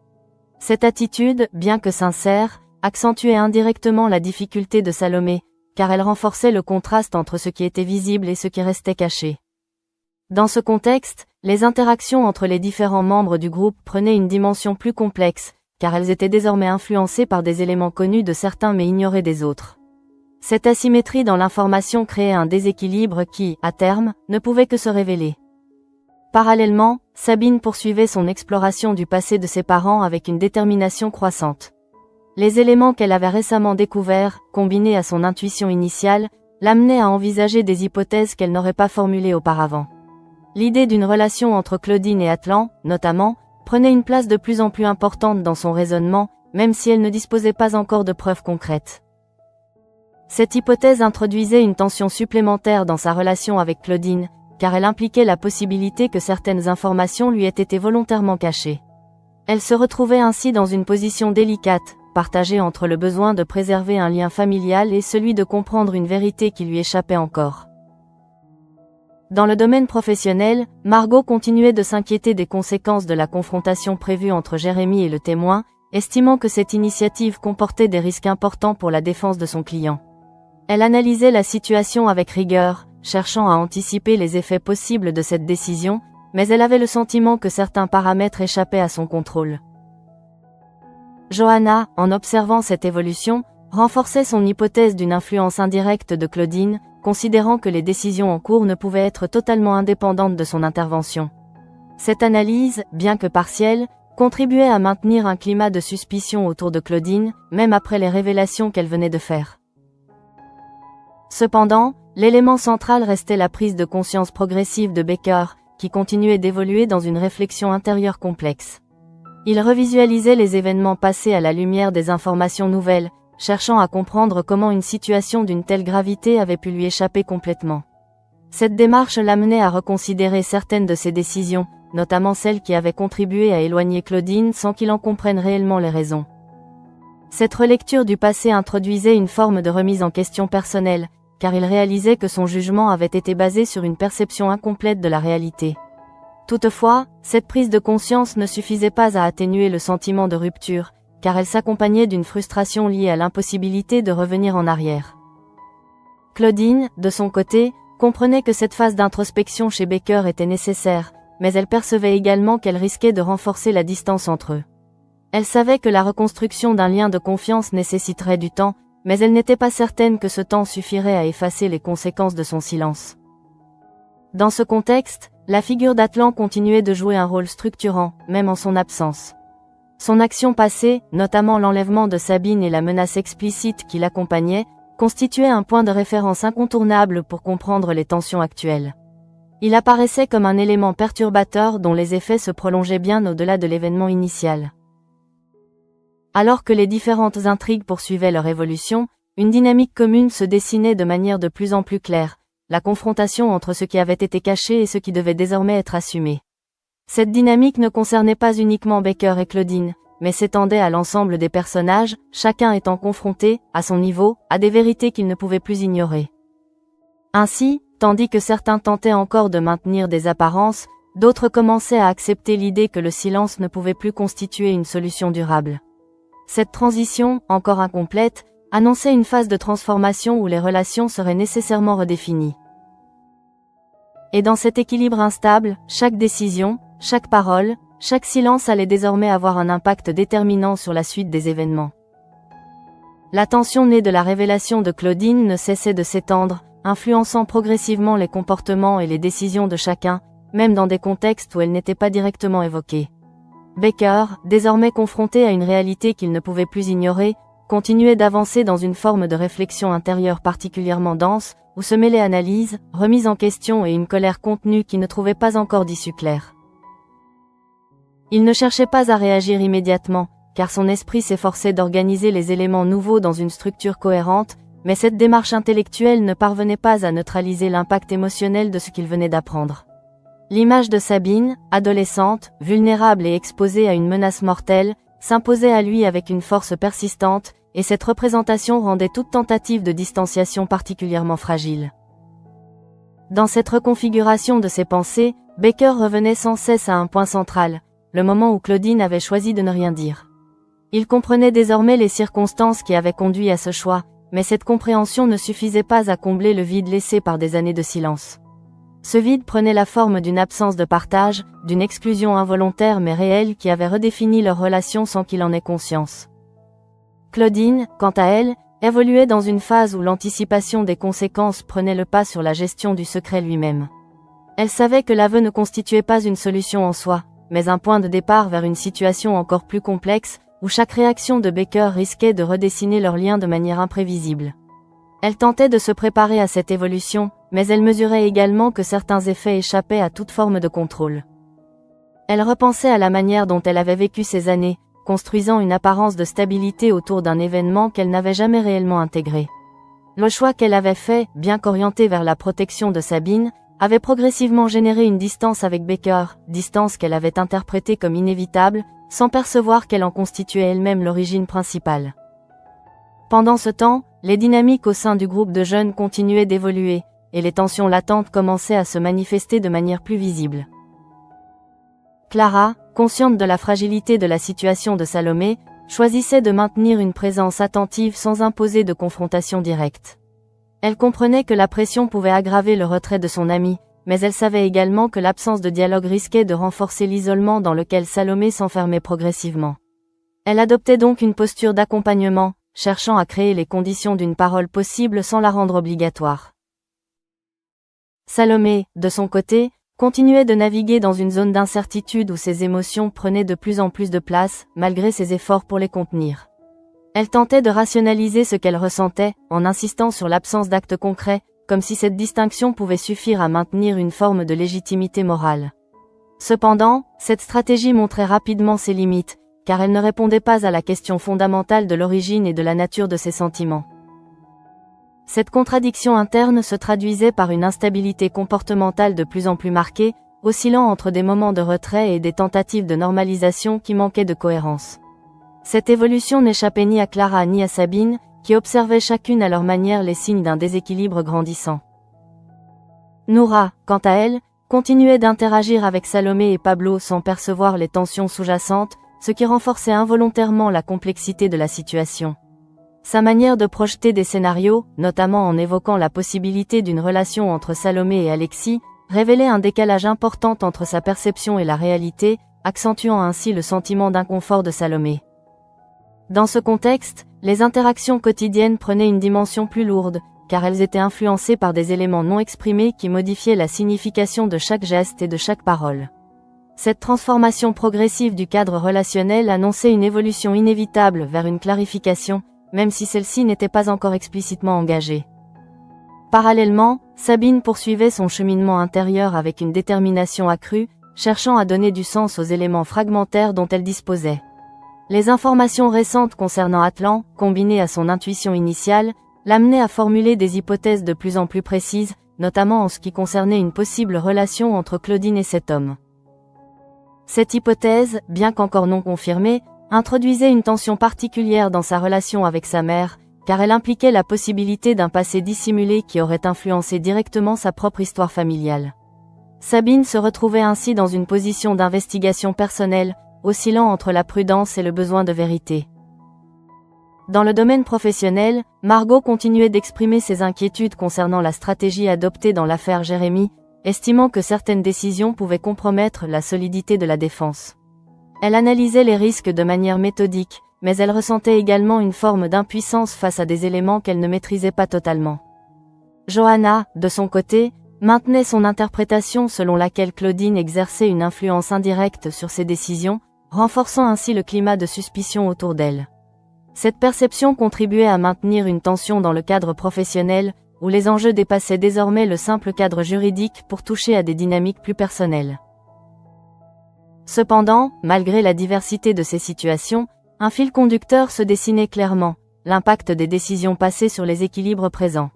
[SPEAKER 1] Cette attitude, bien que sincère, accentuait indirectement la difficulté de Salomé, car elle renforçait le contraste entre ce qui était visible et ce qui restait caché. Dans ce contexte, les interactions entre les différents membres du groupe prenaient une dimension plus complexe, car elles étaient désormais influencées par des éléments connus de certains mais ignorés des autres. Cette asymétrie dans l'information créait un déséquilibre qui, à terme, ne pouvait que se révéler. Parallèlement, Sabine poursuivait son exploration du passé de ses parents avec une détermination croissante. Les éléments qu'elle avait récemment découverts, combinés à son intuition initiale, l'amenaient à envisager des hypothèses qu'elle n'aurait pas formulées auparavant. L'idée d'une relation entre Claudine et Atlan, notamment, prenait une place de plus en plus importante dans son raisonnement, même si elle ne disposait pas encore de preuves concrètes. Cette hypothèse introduisait une tension supplémentaire dans sa relation avec Claudine, car elle impliquait la possibilité que certaines informations lui aient été volontairement cachées. Elle se retrouvait ainsi dans une position délicate, partagée entre le besoin de préserver un lien familial et celui de comprendre une vérité qui lui échappait encore. Dans le domaine professionnel, Margot continuait de s'inquiéter des conséquences de la confrontation prévue entre Jérémy et le témoin, estimant que cette initiative comportait des risques importants pour la défense de son client. Elle analysait la situation avec rigueur, cherchant à anticiper les effets possibles de cette décision, mais elle avait le sentiment que certains paramètres échappaient à son contrôle. Johanna, en observant cette évolution, renforçait son hypothèse d'une influence indirecte de Claudine, considérant que les décisions en cours ne pouvaient être totalement indépendantes de son intervention. Cette analyse, bien que partielle, contribuait à maintenir un climat de suspicion autour de Claudine, même après les révélations qu'elle venait de faire. Cependant, l'élément central restait la prise de conscience progressive de Becker, qui continuait d'évoluer dans une réflexion intérieure complexe. Il revisualisait les événements passés à la lumière des informations nouvelles, cherchant à comprendre comment une situation d'une telle gravité avait pu lui échapper complètement. Cette démarche l'amenait à reconsidérer certaines de ses décisions, notamment celles qui avaient contribué à éloigner Claudine sans qu'il en comprenne réellement les raisons. Cette relecture du passé introduisait une forme de remise en question personnelle, car il réalisait que son jugement avait été basé sur une perception incomplète de la réalité. Toutefois, cette prise de conscience ne suffisait pas à atténuer le sentiment de rupture, car elle s'accompagnait d'une frustration liée à l'impossibilité de revenir en arrière. Claudine, de son côté, comprenait que cette phase d'introspection chez Becker était nécessaire, mais elle percevait également qu'elle risquait de renforcer la distance entre eux. Elle savait que la reconstruction d'un lien de confiance nécessiterait du temps, mais elle n'était pas certaine que ce temps suffirait à effacer les conséquences de son silence. Dans ce contexte, la figure d'Atlan continuait de jouer un rôle structurant, même en son absence. Son action passée, notamment l'enlèvement de Sabine et la menace explicite qui l'accompagnait, constituait un point de référence incontournable pour comprendre les tensions actuelles. Il apparaissait comme un élément perturbateur dont les effets se prolongeaient bien au-delà de l'événement initial. Alors que les différentes intrigues poursuivaient leur évolution, une dynamique commune se dessinait de manière de plus en plus claire, la confrontation entre ce qui avait été caché et ce qui devait désormais être assumé. Cette dynamique ne concernait pas uniquement Baker et Claudine, mais s'étendait à l'ensemble des personnages, chacun étant confronté, à son niveau, à des vérités qu'il ne pouvait plus ignorer. Ainsi, tandis que certains tentaient encore de maintenir des apparences, d'autres commençaient à accepter l'idée que le silence ne pouvait plus constituer une solution durable. Cette transition, encore incomplète, annonçait une phase de transformation où les relations seraient nécessairement redéfinies. Et dans cet équilibre instable, chaque décision, chaque parole, chaque silence allait désormais avoir un impact déterminant sur la suite des événements. La tension née de la révélation de Claudine ne cessait de s'étendre, influençant progressivement les comportements et les décisions de chacun, même dans des contextes où elle n'était pas directement évoquée. Baker, désormais confronté à une réalité qu'il ne pouvait plus ignorer, continuait d'avancer dans une forme de réflexion intérieure particulièrement dense, où se mêlaient analyse, remise en question et une colère contenue qui ne trouvait pas encore d'issue claire. Il ne cherchait pas à réagir immédiatement, car son esprit s'efforçait d'organiser les éléments nouveaux dans une structure cohérente, mais cette démarche intellectuelle ne parvenait pas à neutraliser l'impact émotionnel de ce qu'il venait d'apprendre. L'image de Sabine, adolescente, vulnérable et exposée à une menace mortelle, s'imposait à lui avec une force persistante, et cette représentation rendait toute tentative de distanciation particulièrement fragile. Dans cette reconfiguration de ses pensées, Baker revenait sans cesse à un point central, le moment où Claudine avait choisi de ne rien dire. Il comprenait désormais les circonstances qui avaient conduit à ce choix, mais cette compréhension ne suffisait pas à combler le vide laissé par des années de silence. Ce vide prenait la forme d'une absence de partage, d'une exclusion involontaire mais réelle qui avait redéfini leur relation sans qu'il en ait conscience. Claudine, quant à elle, évoluait dans une phase où l'anticipation des conséquences prenait le pas sur la gestion du secret lui-même. Elle savait que l'aveu ne constituait pas une solution en soi, mais un point de départ vers une situation encore plus complexe, où chaque réaction de Baker risquait de redessiner leur lien de manière imprévisible. Elle tentait de se préparer à cette évolution, mais elle mesurait également que certains effets échappaient à toute forme de contrôle. Elle repensait à la manière dont elle avait vécu ces années, construisant une apparence de stabilité autour d'un événement qu'elle n'avait jamais réellement intégré. Le choix qu'elle avait fait, bien qu'orienté vers la protection de Sabine, avait progressivement généré une distance avec Baker, distance qu'elle avait interprétée comme inévitable, sans percevoir qu'elle en constituait elle-même l'origine principale. Pendant ce temps, les dynamiques au sein du groupe de jeunes continuaient d'évoluer, et les tensions latentes commençaient à se manifester de manière plus visible. Clara, consciente de la fragilité de la situation de Salomé, choisissait de maintenir une présence attentive sans imposer de confrontation directe. Elle comprenait que la pression pouvait aggraver le retrait de son amie, mais elle savait également que l'absence de dialogue risquait de renforcer l'isolement dans lequel Salomé s'enfermait progressivement. Elle adoptait donc une posture d'accompagnement, cherchant à créer les conditions d'une parole possible sans la rendre obligatoire. Salomé, de son côté, continuait de naviguer dans une zone d'incertitude où ses émotions prenaient de plus en plus de place, malgré ses efforts pour les contenir. Elle tentait de rationaliser ce qu'elle ressentait, en insistant sur l'absence d'actes concrets, comme si cette distinction pouvait suffire à maintenir une forme de légitimité morale. Cependant, cette stratégie montrait rapidement ses limites, car elle ne répondait pas à la question fondamentale de l'origine et de la nature de ses sentiments. Cette contradiction interne se traduisait par une instabilité comportementale de plus en plus marquée, oscillant entre des moments de retrait et des tentatives de normalisation qui manquaient de cohérence. Cette évolution n'échappait ni à Clara ni à Sabine, qui observaient chacune à leur manière les signes d'un déséquilibre grandissant. Noura, quant à elle, continuait d'interagir avec Salomé et Pablo sans percevoir les tensions sous-jacentes, ce qui renforçait involontairement la complexité de la situation. Sa manière de projeter des scénarios, notamment en évoquant la possibilité d'une relation entre Salomé et Alexis, révélait un décalage important entre sa perception et la réalité, accentuant ainsi le sentiment d'inconfort de Salomé. Dans ce contexte, les interactions quotidiennes prenaient une dimension plus lourde, car elles étaient influencées par des éléments non exprimés qui modifiaient la signification de chaque geste et de chaque parole. Cette transformation progressive du cadre relationnel annonçait une évolution inévitable vers une clarification, même si celle-ci n'était pas encore explicitement engagée. Parallèlement, Sabine poursuivait son cheminement intérieur avec une détermination accrue, cherchant à donner du sens aux éléments fragmentaires dont elle disposait. Les informations récentes concernant Atlan, combinées à son intuition initiale, l'amenaient à formuler des hypothèses de plus en plus précises, notamment en ce qui concernait une possible relation entre Claudine et cet homme. Cette hypothèse, bien qu'encore non confirmée, introduisait une tension particulière dans sa relation avec sa mère, car elle impliquait la possibilité d'un passé dissimulé qui aurait influencé directement sa propre histoire familiale. Sabine se retrouvait ainsi dans une position d'investigation personnelle, oscillant entre la prudence et le besoin de vérité. Dans le domaine professionnel, Margot continuait d'exprimer ses inquiétudes concernant la stratégie adoptée dans l'affaire Jérémy, estimant que certaines décisions pouvaient compromettre la solidité de la défense. Elle analysait les risques de manière méthodique, mais elle ressentait également une forme d'impuissance face à des éléments qu'elle ne maîtrisait pas totalement. Johanna, de son côté, maintenait son interprétation selon laquelle Claudine exerçait une influence indirecte sur ses décisions, renforçant ainsi le climat de suspicion autour d'elle. Cette perception contribuait à maintenir une tension dans le cadre professionnel, où les enjeux dépassaient désormais le simple cadre juridique pour toucher à des dynamiques plus personnelles. Cependant, malgré la diversité de ces situations, un fil conducteur se dessinait clairement, l'impact des décisions passées sur les équilibres présents.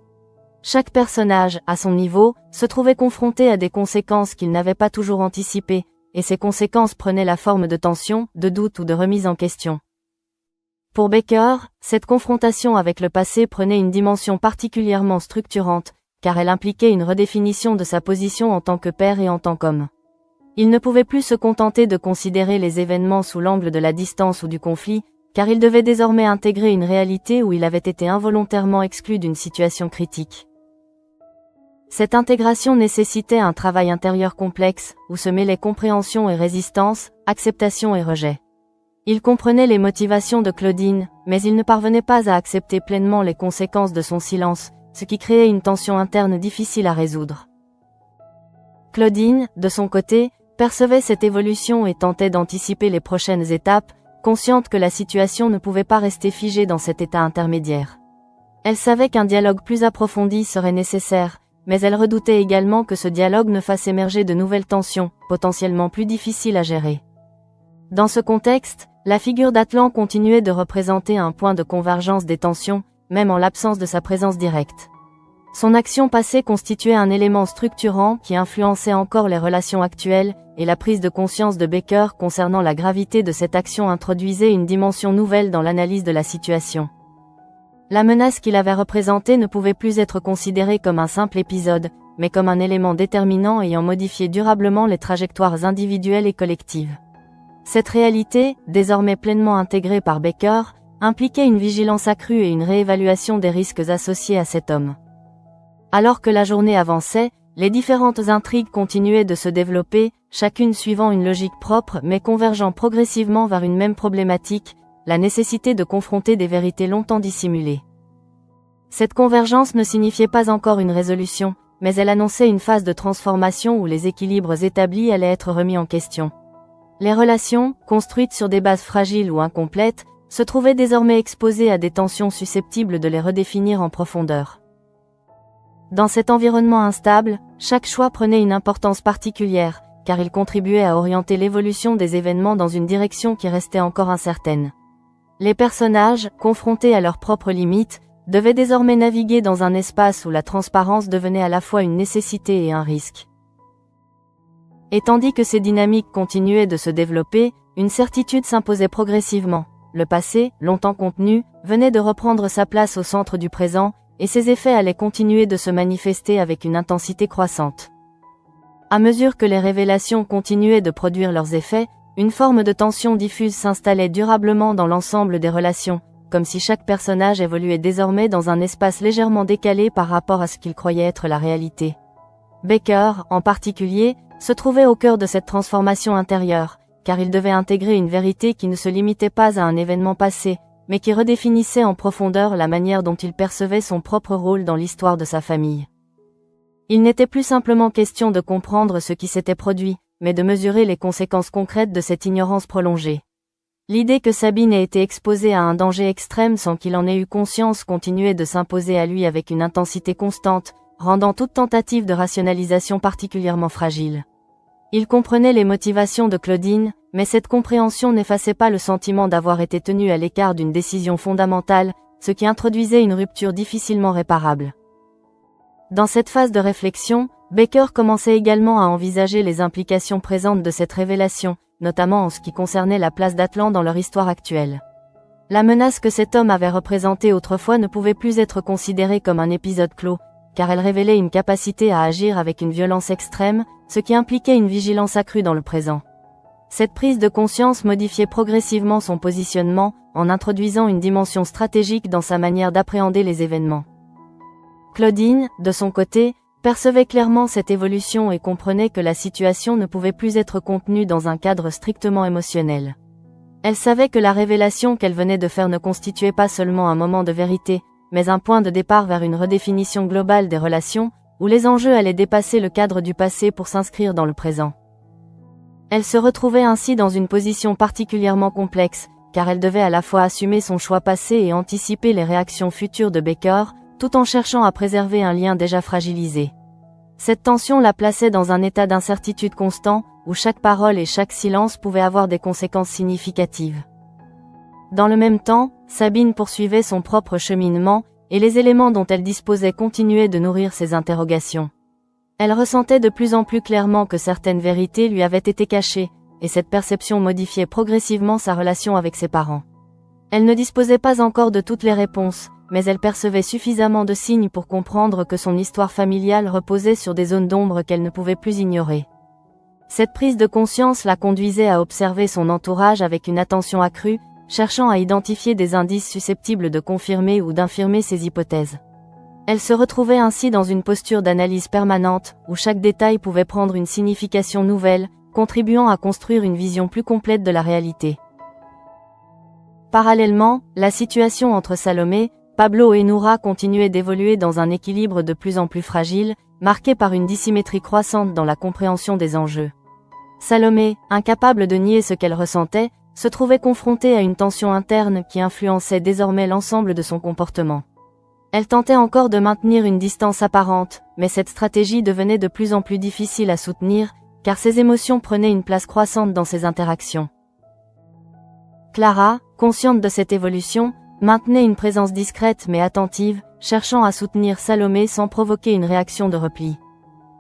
[SPEAKER 1] Chaque personnage, à son niveau, se trouvait confronté à des conséquences qu'il n'avait pas toujours anticipées, et ces conséquences prenaient la forme de tensions, de doutes ou de remises en question. Pour Baker, cette confrontation avec le passé prenait une dimension particulièrement structurante, car elle impliquait une redéfinition de sa position en tant que père et en tant qu'homme. Il ne pouvait plus se contenter de considérer les événements sous l'angle de la distance ou du conflit, car il devait désormais intégrer une réalité où il avait été involontairement exclu d'une situation critique. Cette intégration nécessitait un travail intérieur complexe, où se mêlaient compréhension et résistance, acceptation et rejet. Il comprenait les motivations de Claudine, mais il ne parvenait pas à accepter pleinement les conséquences de son silence, ce qui créait une tension interne difficile à résoudre. Claudine, de son côté, percevait cette évolution et tentait d'anticiper les prochaines étapes, consciente que la situation ne pouvait pas rester figée dans cet état intermédiaire. Elle savait qu'un dialogue plus approfondi serait nécessaire, mais elle redoutait également que ce dialogue ne fasse émerger de nouvelles tensions, potentiellement plus difficiles à gérer. Dans ce contexte, la figure d'Atlan continuait de représenter un point de convergence des tensions, même en l'absence de sa présence directe. Son action passée constituait un élément structurant qui influençait encore les relations actuelles, et la prise de conscience de Baker concernant la gravité de cette action introduisait une dimension nouvelle dans l'analyse de la situation. La menace qu'il avait représentée ne pouvait plus être considérée comme un simple épisode, mais comme un élément déterminant ayant modifié durablement les trajectoires individuelles et collectives. Cette réalité, désormais pleinement intégrée par Baker, impliquait une vigilance accrue et une réévaluation des risques associés à cet homme. Alors que la journée avançait, les différentes intrigues continuaient de se développer, chacune suivant une logique propre mais convergeant progressivement vers une même problématique, la nécessité de confronter des vérités longtemps dissimulées. Cette convergence ne signifiait pas encore une résolution, mais elle annonçait une phase de transformation où les équilibres établis allaient être remis en question. Les relations, construites sur des bases fragiles ou incomplètes, se trouvaient désormais exposées à des tensions susceptibles de les redéfinir en profondeur. Dans cet environnement instable, chaque choix prenait une importance particulière, car il contribuait à orienter l'évolution des événements dans une direction qui restait encore incertaine. Les personnages, confrontés à leurs propres limites, devaient désormais naviguer dans un espace où la transparence devenait à la fois une nécessité et un risque. Et tandis que ces dynamiques continuaient de se développer, une certitude s'imposait progressivement. Le passé, longtemps contenu, venait de reprendre sa place au centre du présent, et ses effets allaient continuer de se manifester avec une intensité croissante. À mesure que les révélations continuaient de produire leurs effets, une forme de tension diffuse s'installait durablement dans l'ensemble des relations, comme si chaque personnage évoluait désormais dans un espace légèrement décalé par rapport à ce qu'il croyait être la réalité. Baker, en particulier, se trouvait au cœur de cette transformation intérieure, car il devait intégrer une vérité qui ne se limitait pas à un événement passé, mais qui redéfinissait en profondeur la manière dont il percevait son propre rôle dans l'histoire de sa famille. Il n'était plus simplement question de comprendre ce qui s'était produit, mais de mesurer les conséquences concrètes de cette ignorance prolongée. L'idée que Sabine ait été exposée à un danger extrême sans qu'il en ait eu conscience continuait de s'imposer à lui avec une intensité constante, rendant toute tentative de rationalisation particulièrement fragile. Il comprenait les motivations de Claudine, mais cette compréhension n'effaçait pas le sentiment d'avoir été tenu à l'écart d'une décision fondamentale, ce qui introduisait une rupture difficilement réparable. Dans cette phase de réflexion, Baker commençait également à envisager les implications présentes de cette révélation, notamment en ce qui concernait la place d'Atlan dans leur histoire actuelle. La menace que cet homme avait représentée autrefois ne pouvait plus être considérée comme un épisode clos, car elle révélait une capacité à agir avec une violence extrême, ce qui impliquait une vigilance accrue dans le présent. Cette prise de conscience modifiait progressivement son positionnement, en introduisant une dimension stratégique dans sa manière d'appréhender les événements. Claudine, de son côté, percevait clairement cette évolution et comprenait que la situation ne pouvait plus être contenue dans un cadre strictement émotionnel. Elle savait que la révélation qu'elle venait de faire ne constituait pas seulement un moment de vérité, mais un point de départ vers une redéfinition globale des relations, où les enjeux allaient dépasser le cadre du passé pour s'inscrire dans le présent. Elle se retrouvait ainsi dans une position particulièrement complexe, car elle devait à la fois assumer son choix passé et anticiper les réactions futures de Baker, tout en cherchant à préserver un lien déjà fragilisé. Cette tension la plaçait dans un état d'incertitude constant, où chaque parole et chaque silence pouvaient avoir des conséquences significatives. Dans le même temps, Sabine poursuivait son propre cheminement, et les éléments dont elle disposait continuaient de nourrir ses interrogations. Elle ressentait de plus en plus clairement que certaines vérités lui avaient été cachées, et cette perception modifiait progressivement sa relation avec ses parents. Elle ne disposait pas encore de toutes les réponses, mais elle percevait suffisamment de signes pour comprendre que son histoire familiale reposait sur des zones d'ombre qu'elle ne pouvait plus ignorer. Cette prise de conscience la conduisait à observer son entourage avec une attention accrue, cherchant à identifier des indices susceptibles de confirmer ou d'infirmer ses hypothèses. Elle se retrouvait ainsi dans une posture d'analyse permanente, où chaque détail pouvait prendre une signification nouvelle, contribuant à construire une vision plus complète de la réalité. Parallèlement, la situation entre Salomé, Pablo et Noura continuait d'évoluer dans un équilibre de plus en plus fragile, marqué par une dissymétrie croissante dans la compréhension des enjeux. Salomé, incapable de nier ce qu'elle ressentait, se trouvait confrontée à une tension interne qui influençait désormais l'ensemble de son comportement. Elle tentait encore de maintenir une distance apparente, mais cette stratégie devenait de plus en plus difficile à soutenir, car ses émotions prenaient une place croissante dans ses interactions. Clara, consciente de cette évolution, maintenait une présence discrète mais attentive, cherchant à soutenir Salomé sans provoquer une réaction de repli.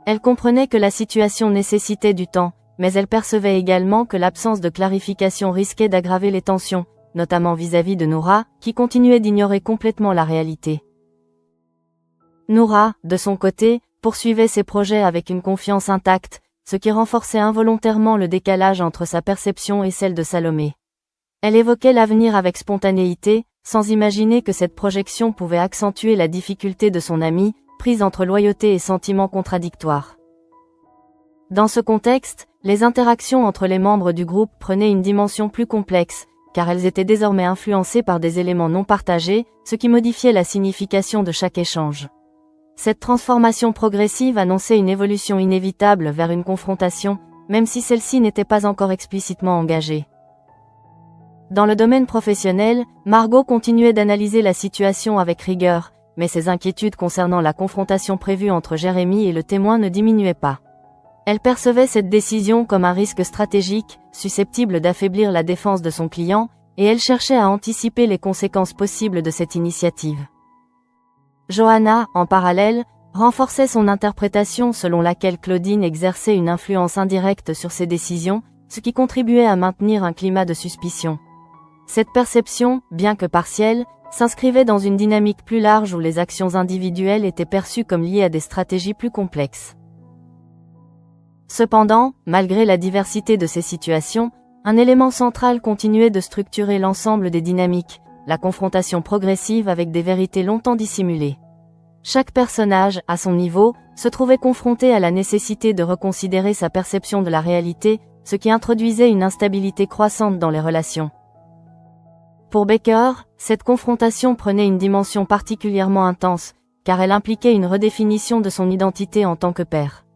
[SPEAKER 1] Elle comprenait que la situation nécessitait du temps, mais elle percevait également que l'absence de clarification risquait d'aggraver les tensions, notamment vis-à-vis de Noura, qui continuait d'ignorer complètement la réalité. Noura, de son côté, poursuivait ses projets avec une confiance intacte, ce qui renforçait involontairement le décalage entre sa perception et celle de Salomé. Elle évoquait l'avenir avec spontanéité, sans imaginer que cette projection pouvait accentuer la difficulté de son amie, prise entre loyauté et sentiments contradictoires. Dans ce contexte, les interactions entre les membres du groupe prenaient une dimension plus complexe, car elles étaient désormais influencées par des éléments non partagés, ce qui modifiait la signification de chaque échange. Cette transformation progressive annonçait une évolution inévitable vers une confrontation, même si celle-ci n'était pas encore explicitement engagée. Dans le domaine professionnel, Margot continuait d'analyser la situation avec rigueur, mais ses inquiétudes concernant la confrontation prévue entre Jérémy et le témoin ne diminuaient pas. Elle percevait cette décision comme un risque stratégique, susceptible d'affaiblir la défense de son client, et elle cherchait à anticiper les conséquences possibles de cette initiative. Johanna, en parallèle, renforçait son interprétation selon laquelle Claudine exerçait une influence indirecte sur ses décisions, ce qui contribuait à maintenir un climat de suspicion. Cette perception, bien que partielle, s'inscrivait dans une dynamique plus large où les actions individuelles étaient perçues comme liées à des stratégies plus complexes. Cependant, malgré la diversité de ces situations, un élément central continuait de structurer l'ensemble des dynamiques, la confrontation progressive avec des vérités longtemps dissimulées. Chaque personnage, à son niveau, se trouvait confrontée à la nécessité de reconsidérer sa perception de la réalité, ce qui introduisait une instabilité croissante dans les relations. Pour Baker, cette confrontation prenait une dimension particulièrement intense, car elle impliquait une redéfinition de son identité en tant que père.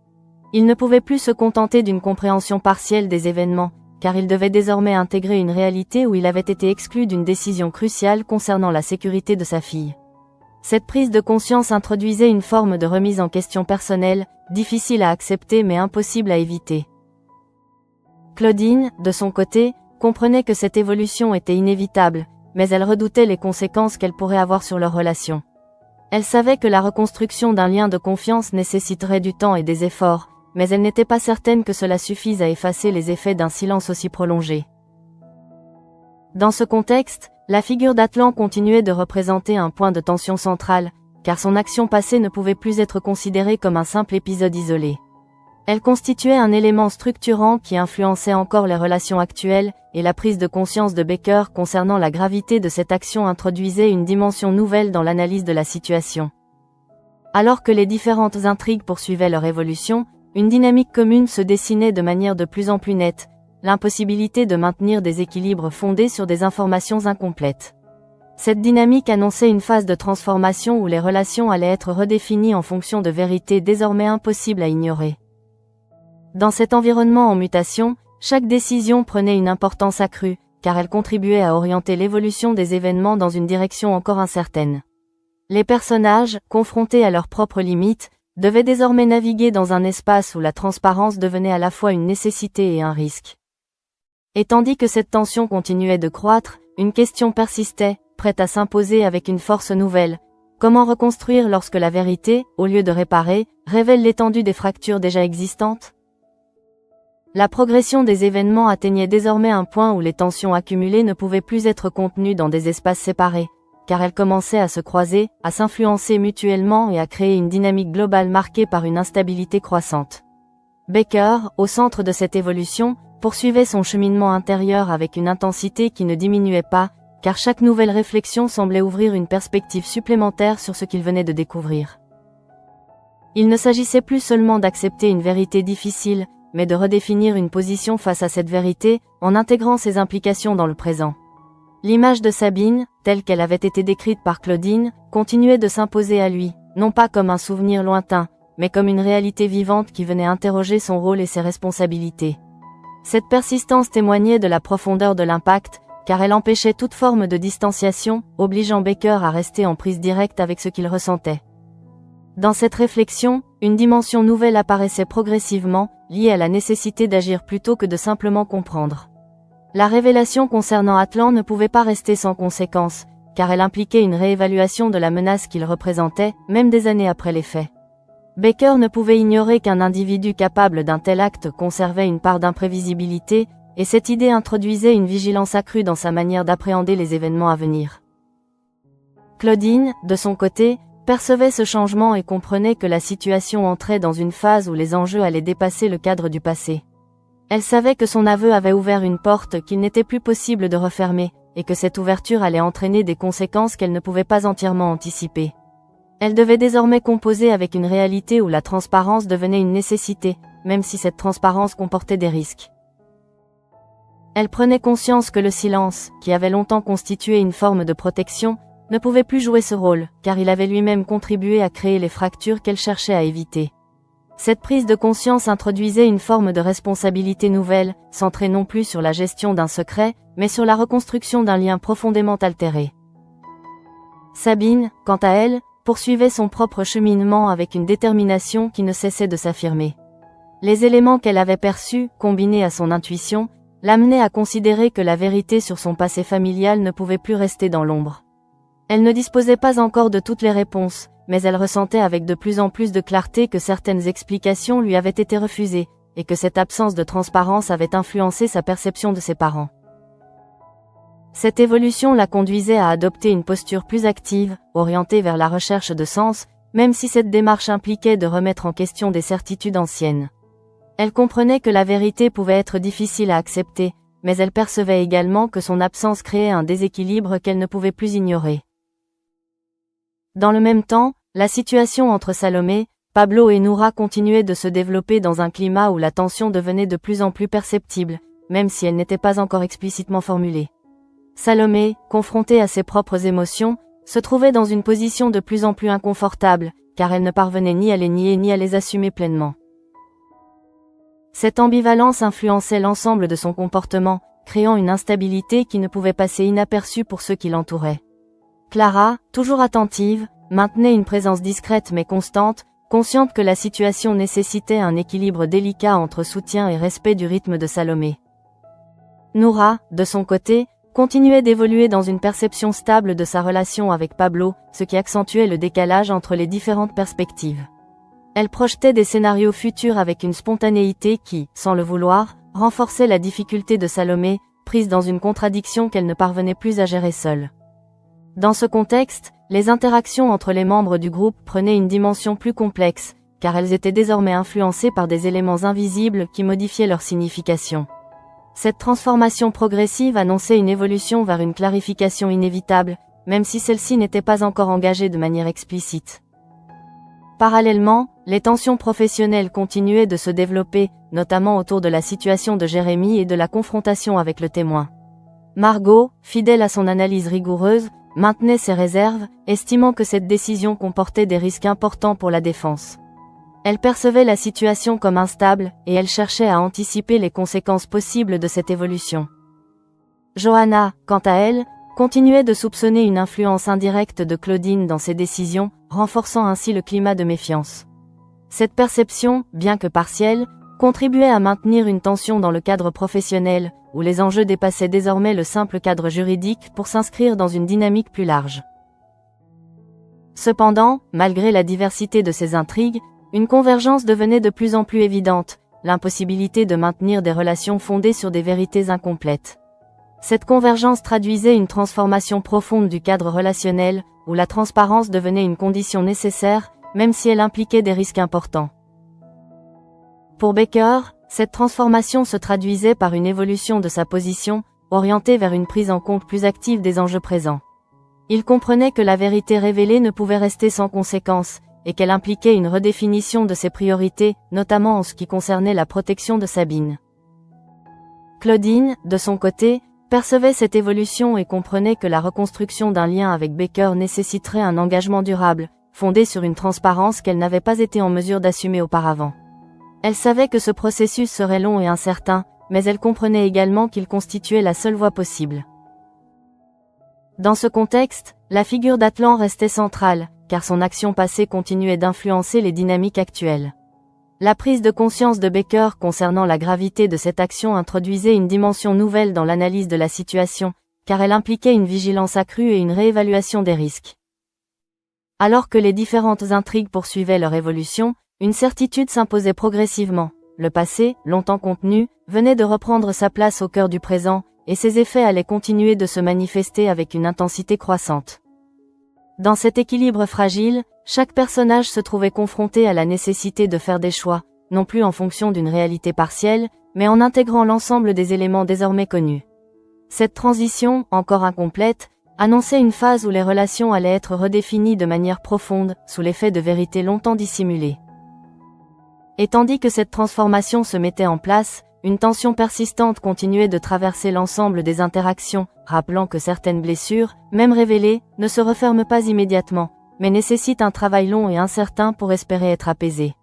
[SPEAKER 1] Il ne pouvait plus se contenter d'une compréhension partielle des événements, car il devait désormais intégrer une réalité où il avait été exclu d'une décision cruciale concernant la sécurité de sa fille. Cette prise de conscience introduisait une forme de remise en question personnelle, difficile à accepter mais impossible à éviter. Claudine, de son côté, comprenait que cette évolution était inévitable, mais elle redoutait les conséquences qu'elle pourrait avoir sur leur relation. Elle savait que la reconstruction d'un lien de confiance nécessiterait du temps et des efforts, mais elle n'était pas certaine que cela suffise à effacer les effets d'un silence aussi prolongé. Dans ce contexte, la figure d'Atlan continuait de représenter un point de tension central, car son action passée ne pouvait plus être considérée comme un simple épisode isolé. Elle constituait un élément structurant qui influençait encore les relations actuelles, et la prise de conscience de Baker concernant la gravité de cette action introduisait une dimension nouvelle dans l'analyse de la situation. Alors que les différentes intrigues poursuivaient leur évolution, une dynamique commune se dessinait de manière de plus en plus nette, l'impossibilité de maintenir des équilibres fondés sur des informations incomplètes. Cette dynamique annonçait une phase de transformation où les relations allaient être redéfinies en fonction de vérités désormais impossibles à ignorer. Dans cet environnement en mutation, chaque décision prenait une importance accrue, car elle contribuait à orienter l'évolution des événements dans une direction encore incertaine. Les personnages, confrontés à leurs propres limites, devaient désormais naviguer dans un espace où la transparence devenait à la fois une nécessité et un risque. Et tandis que cette tension continuait de croître, une question persistait, prête à s'imposer avec une force nouvelle. Comment reconstruire lorsque la vérité, au lieu de réparer, révèle l'étendue des fractures déjà existantes ? La progression des événements atteignait désormais un point où les tensions accumulées ne pouvaient plus être contenues dans des espaces séparés, car elles commençaient à se croiser, à s'influencer mutuellement et à créer une dynamique globale marquée par une instabilité croissante. Baker, au centre de cette évolution, poursuivait son cheminement intérieur avec une intensité qui ne diminuait pas, car chaque nouvelle réflexion semblait ouvrir une perspective supplémentaire sur ce qu'il venait de découvrir. Il ne s'agissait plus seulement d'accepter une vérité difficile, mais de redéfinir une position face à cette vérité, en intégrant ses implications dans le présent. L'image de Sabine, telle qu'elle avait été décrite par Claudine, continuait de s'imposer à lui, non pas comme un souvenir lointain, mais comme une réalité vivante qui venait interroger son rôle et ses responsabilités. Cette persistance témoignait de la profondeur de l'impact, car elle empêchait toute forme de distanciation, obligeant Baker à rester en prise directe avec ce qu'il ressentait. Dans cette réflexion, une dimension nouvelle apparaissait progressivement, liée à la nécessité d'agir plutôt que de simplement comprendre. La révélation concernant Atlan ne pouvait pas rester sans conséquence, car elle impliquait une réévaluation de la menace qu'il représentait, même des années après les faits. Baker ne pouvait ignorer qu'un individu capable d'un tel acte conservait une part d'imprévisibilité, et cette idée introduisait une vigilance accrue dans sa manière d'appréhender les événements à venir. Claudine, de son côté, percevait ce changement et comprenait que la situation entrait dans une phase où les enjeux allaient dépasser le cadre du passé. Elle savait que son aveu avait ouvert une porte qu'il n'était plus possible de refermer, et que cette ouverture allait entraîner des conséquences qu'elle ne pouvait pas entièrement anticiper. Elle devait désormais composer avec une réalité où la transparence devenait une nécessité, même si cette transparence comportait des risques. Elle prenait conscience que le silence, qui avait longtemps constitué une forme de protection, ne pouvait plus jouer ce rôle, car il avait lui-même contribué à créer les fractures qu'elle cherchait à éviter. Cette prise de conscience introduisait une forme de responsabilité nouvelle, centrée non plus sur la gestion d'un secret, mais sur la reconstruction d'un lien profondément altéré. Sabine, quant à elle, poursuivait son propre cheminement avec une détermination qui ne cessait de s'affirmer. Les éléments qu'elle avait perçus, combinés à son intuition, l'amenaient à considérer que la vérité sur son passé familial ne pouvait plus rester dans l'ombre. Elle ne disposait pas encore de toutes les réponses, mais elle ressentait avec de plus en plus de clarté que certaines explications lui avaient été refusées, et que cette absence de transparence avait influencé sa perception de ses parents. Cette évolution la conduisait à adopter une posture plus active, orientée vers la recherche de sens, même si cette démarche impliquait de remettre en question des certitudes anciennes. Elle comprenait que la vérité pouvait être difficile à accepter, mais elle percevait également que son absence créait un déséquilibre qu'elle ne pouvait plus ignorer. Dans le même temps, la situation entre Salomé, Pablo et Noura continuaient de se développer dans un climat où la tension devenait de plus en plus perceptible, même si elle n'était pas encore explicitement formulée. Salomé, confrontée à ses propres émotions, se trouvait dans une position de plus en plus inconfortable, car elle ne parvenait ni à les nier ni à les assumer pleinement. Cette ambivalence influençait l'ensemble de son comportement, créant une instabilité qui ne pouvait passer inaperçue pour ceux qui l'entouraient. Clara, toujours attentive, maintenait une présence discrète mais constante, consciente que la situation nécessitait un équilibre délicat entre soutien et respect du rythme de Salomé. Noura, de son côté, continuait d'évoluer dans une perception stable de sa relation avec Pablo, ce qui accentuait le décalage entre les différentes perspectives. Elle projetait des scénarios futurs avec une spontanéité qui, sans le vouloir, renforçait la difficulté de Salomé, prise dans une contradiction qu'elle ne parvenait plus à gérer seule. Dans ce contexte, les interactions entre les membres du groupe prenaient une dimension plus complexe, car elles étaient désormais influencées par des éléments invisibles qui modifiaient leur signification. Cette transformation progressive annonçait une évolution vers une clarification inévitable, même si celle-ci n'était pas encore engagée de manière explicite. Parallèlement, les tensions professionnelles continuaient de se développer, notamment autour de la situation de Jérémy et de la confrontation avec le témoin. Margot, fidèle à son analyse rigoureuse, maintenait ses réserves, estimant que cette décision comportait des risques importants pour la défense. Elle percevait la situation comme instable, et elle cherchait à anticiper les conséquences possibles de cette évolution. Johanna, quant à elle, continuait de soupçonner une influence indirecte de Claudine dans ses décisions, renforçant ainsi le climat de méfiance. Cette perception, bien que partielle, contribuait à maintenir une tension dans le cadre professionnel, où les enjeux dépassaient désormais le simple cadre juridique pour s'inscrire dans une dynamique plus large. Cependant, malgré la diversité de ces intrigues, une convergence devenait de plus en plus évidente, l'impossibilité de maintenir des relations fondées sur des vérités incomplètes. Cette convergence traduisait une transformation profonde du cadre relationnel, où la transparence devenait une condition nécessaire, même si elle impliquait des risques importants. Pour Baker, cette transformation se traduisait par une évolution de sa position, orientée vers une prise en compte plus active des enjeux présents. Il comprenait que la vérité révélée ne pouvait rester sans conséquence, et qu'elle impliquait une redéfinition de ses priorités, notamment en ce qui concernait la protection de Sabine. Claudine, de son côté, percevait cette évolution et comprenait que la reconstruction d'un lien avec Baker nécessiterait un engagement durable, fondé sur une transparence qu'elle n'avait pas été en mesure d'assumer auparavant. Elle savait que ce processus serait long et incertain, mais elle comprenait également qu'il constituait la seule voie possible. Dans ce contexte, la figure d'Atlan restait centrale, car son action passée continuait d'influencer les dynamiques actuelles. La prise de conscience de Baker concernant la gravité de cette action introduisait une dimension nouvelle dans l'analyse de la situation, car elle impliquait une vigilance accrue et une réévaluation des risques. Alors que les différentes intrigues poursuivaient leur évolution, une certitude s'imposait progressivement. Le passé, longtemps contenu, venait de reprendre sa place au cœur du présent, et ses effets allaient continuer de se manifester avec une intensité croissante. Dans cet équilibre fragile, chaque personnage se trouvait confronté à la nécessité de faire des choix, non plus en fonction d'une réalité partielle, mais en intégrant l'ensemble des éléments désormais connus. Cette transition, encore incomplète, annonçait une phase où les relations allaient être redéfinies de manière profonde, sous l'effet de vérités longtemps dissimulées. Et tandis que cette transformation se mettait en place, une tension persistante continuait de traverser l'ensemble des interactions, rappelant que certaines blessures, même révélées, ne se referment pas immédiatement, mais nécessitent un travail long et incertain pour espérer être apaisées.